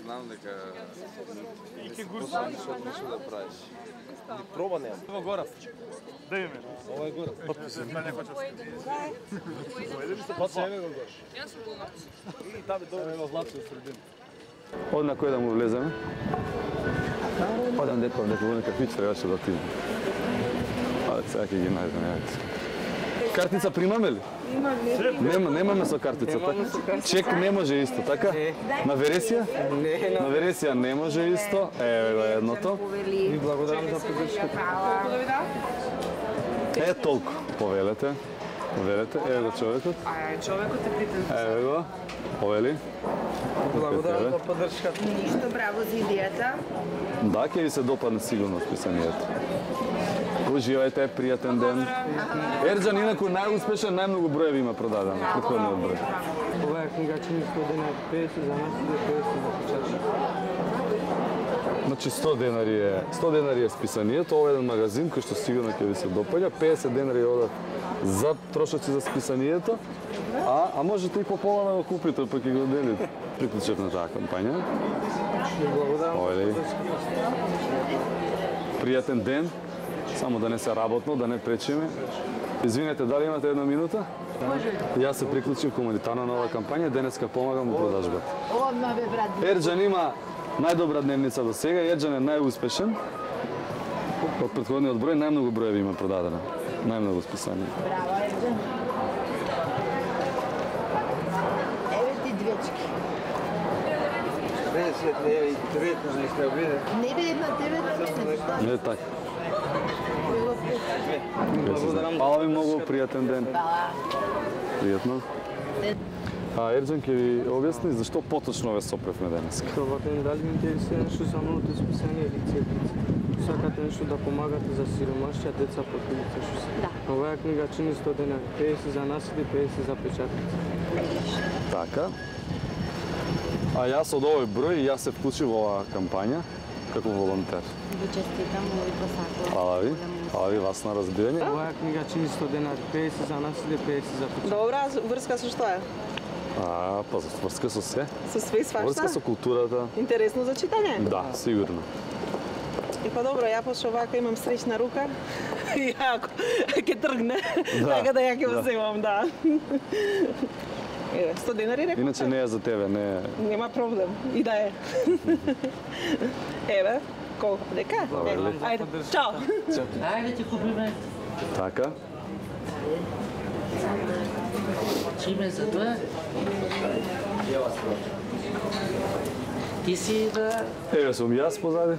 Знам дека нешто да правиш. Проба нема. Ево Горас. Да име. Ова е Горас. Потписен. Потписен го гош. Јас сум Горас. И табе добре во Златко средина. Од на кој да му влеземе? Одам дека во нека пич требаше да отидем. Сега ќе ги најдем, јавите. Картица примаме ли? Немаме со картица, така? Чек не може исто, така? На вересија? Не. На вересија не може исто. Еве го едното. Ви благодарам за поддршката. Е, толку. Повелете. Еве го човекот. Човекот е притен. Еве го. Повели. Благодарам за поддршката. Ништо браво за идејата. Да, ќе ви се допадне сигурно списанието. Уживајте, пријатен ден. Ерџан инаку најуспешен, најмногу броеви има продадено. Претходниот број. Ова е книга чини 100 денари, 50 за нас и 50 за печатчик. Значи 100 денари е списанието, ова е еден магазин кој што сигурно ќе ви се допаѓа, 50 денари одат за трошоци за списанието, а можете и по пола да го купите, па ќе го делите. Приклучете на таа кампања. Благодарам. Пријатен ден, само да не се работно, да не пречиме. Извинете, дали имате една минута? Јас се приклучив хуманитарно на оваа кампања, денеска помагам во продажбата. Одма бе брат. Ерџан има најдобра дневница до сега, Ерџан е најуспешен. Од претходниот број најмногу броеви има продадено. Најмногу списани. Браво, Ерџан. Еве ти двечки. 50 лева и 19 да биде. Не биде на тебе да мене. Не така. Благодарам. Фала ви многу, пријатен ден. Пријатно. Ерџан ќе ви објасни зашто поточно ве сопревме денеска. Добар ден, дали ми интересира нешто за новото списание лице? Сакате нешто да помагате за сиромашни деца под улица? Да. Оваа книга чини 100 денари, 50 за наследи, 50 за печатници. Така. А јас од овој број, јас се вклучив во оваа кампања како волонтер. Ви честитам, ви посакувам. Фала ви вас на разбирање. Оваа книга чини 100 денари, 50 за наследи, 50 за печатници. Добра, врска со што е? Па врска со се. Со све и свашта? Врска со културата. Интересно за читање? Да, сигурно. И па добро, ја пошто вака имам среќна рука. И ако ќе тргне, така да ја ќе го земам, да. Еве, 100 денари реков? Иначе не е за тебе, не е. Нема проблем, и да е. Еве, колку дека? Ајде, чао. Ајде ти купиме. Така. Чиме за тоа? Ти си да... Еве сум јас позади.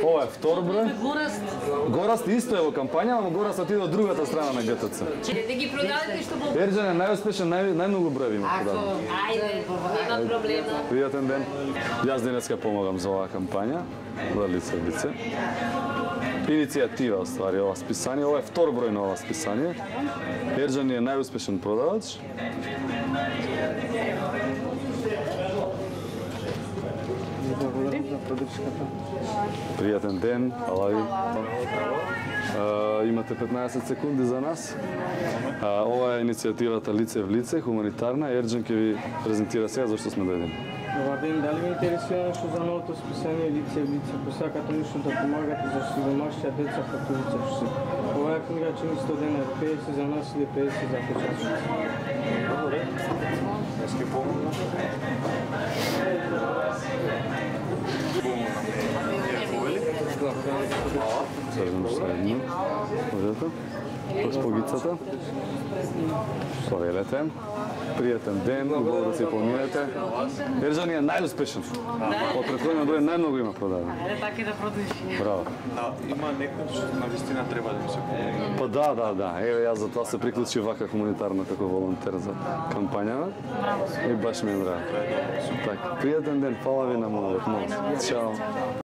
Ова е втор број. Гораст. Гораст исто е во кампања, но Гораст отиде од другата страна на ГТЦ. Да ги продадете што го... Ерџан е најуспешен, најмногу броеви има продадено. Ајде, нема проблема. Пријатен ден. Јас денеска помагам за оваа кампања, за лице в лице. Иницијатива, оствари, ова списание. Ова е втор број на ова списание. Ерџан е најуспешен продавач. Благодарам за поддршката. Пријатен ден, фала ви. Имате 15 секунди за нас. Ова е иницијативата Лице в лице, хуманитарна. Ерџан ќе ви презентира сега зашто сме дојдени. Добар ден, дали ви интересира нешто за новото списание Лице в лице? Посакате нешто да помагате за сиромашни деца под улица? Оваа книга чини 100 денари, 50 за нас или 50 за печатници. Добре. Јас ќе помогнам. Срдам средно. Можете? Госпогицата. Повелете. Пријатен ден, убаво да се поминете. Ерџан е најуспешен. Од претходниот број најмногу има продадено. Ајде така и да продолжи. Браво. Има некој што навистина треба да ми се помогне. Па да. Еве јас за тоа се приклучив вака хуманитарно како волонтер за кампањава. И баш ми е драго. Така, пријатен ден, фала ви на молот. Чао.